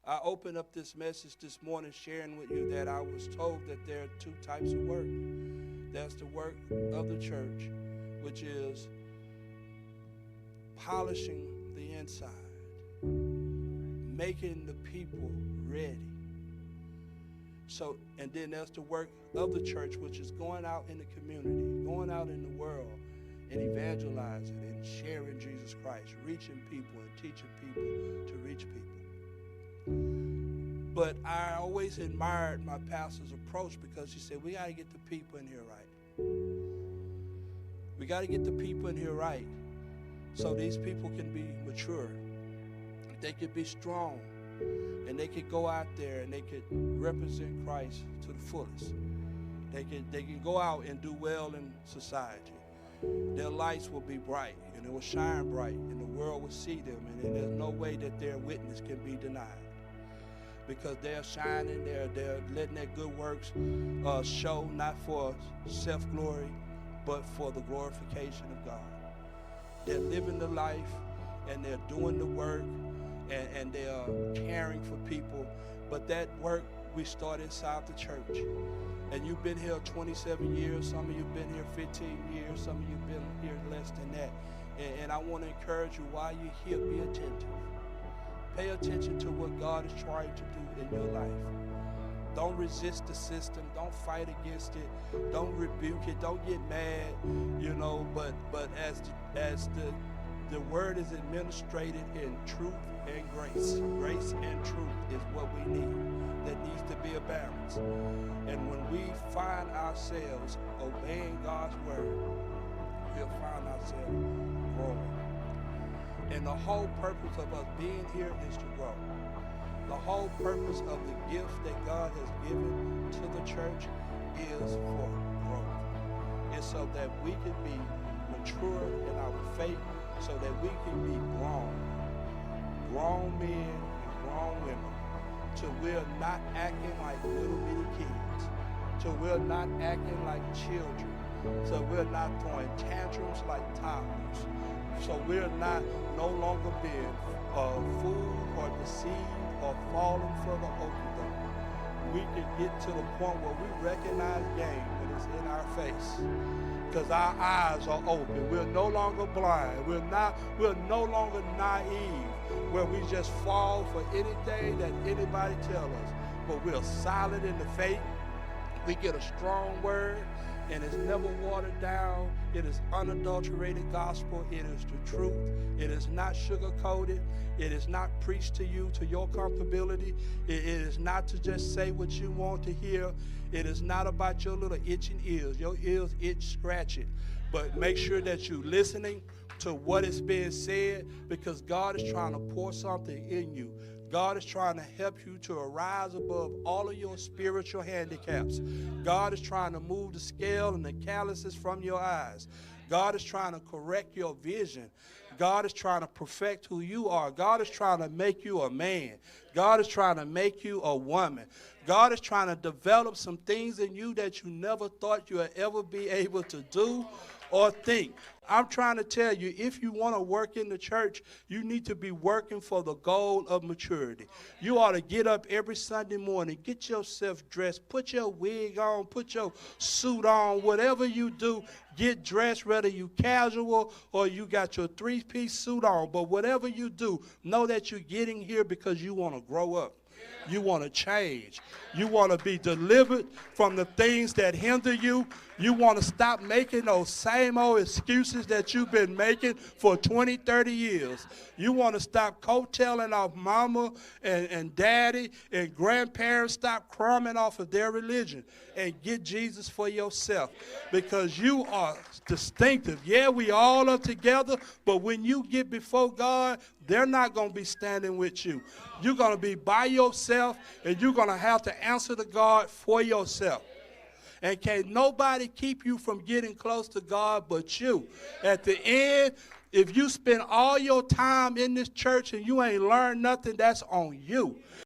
I opened up this message this morning sharing with you that I was told that there are two types of work. There's the work of the church, which is polishing the inside, making the people ready. So, and then there's the work of the church, which is going out in the community, going out in the world and evangelizing and sharing Jesus Christ, reaching people and teaching people to reach people. But I always admired my pastor's approach because he said, we got to get the people in here right. We got to get the people in here right so these people can be mature. They could be strong. And they could go out there and they could represent Christ to the fullest. They can go out and do well in society. Their lights will be bright and it will shine bright and the world will see them, and there's no way that their witness can be denied. Because they're shining, they're letting their good works show, not for self-glory, but for the glorification of God. They're living the life and they're doing the work and they're caring for people. But that work we start inside the church. And you've been here 27 years, some of you have been here 15 years, some of you have been here less than that. And I want to encourage you, while you're here, be attentive. Pay attention to what God is trying to do in your life. Don't resist the system. Don't fight against it. Don't rebuke it. Don't get mad, but as the word is administrated in truth and grace. Grace and truth is what we need. There needs to be a balance. And when we find ourselves obeying God's word, we'll find ourselves growing. And the whole purpose of us being here is to grow. The whole purpose of the gift that God has given to the church is for growth. It's so that we can be mature in our faith, so that we can be grown men and grown women, till we're not acting like little bitty kids, till we're not acting like children, so we're not throwing tantrums like toddlers, so we're not no longer being fooled or deceived or falling for the okie doke. We can get to the point where we recognize game when it's in our face, because our eyes are open. We're no longer blind. We're no longer naive, where we just fall for anything that anybody tells us. But we're solid in the faith. We get a strong word, and it's never watered down. It is unadulterated gospel. It is the truth. It is not sugar-coated. It is not preached to you to your comfortability. It is not to just say what you want to hear. It is not about your little itching ears. Your ears itch, scratch it. But make sure that you're listening to what is being said, because God is trying to pour something in you. God is trying to help you to arise above all of your spiritual handicaps. God is trying to move the scale and the calluses from your eyes. God is trying to correct your vision. God is trying to perfect who you are. God is trying to make you a man. God is trying to make you a woman. God is trying to develop some things in you that you never thought you would ever be able to do or think. I'm trying to tell you, if you want to work in the church, you need to be working for the goal of maturity. You ought to get up every Sunday morning, get yourself dressed, put your wig on, put your suit on, whatever you do, get dressed, whether you casual or you got your three-piece suit on. But whatever you do, know that you're getting here because you want to grow up. You want to change. You want to be delivered from the things that hinder you. You want to stop making those same old excuses that you've been making for 20, 30 years. You want to stop coattailing off mama and daddy and grandparents. Stop crumbing off of their religion and get Jesus for yourself, because you are distinctive. Yeah, we all are together, but when you get before God, they're not going to be standing with you. You're going to be by yourself, and you're going to have to answer to God for yourself. And can't nobody keep you from getting close to God but you. At the end, if you spend all your time in this church and you ain't learned nothing, that's on you.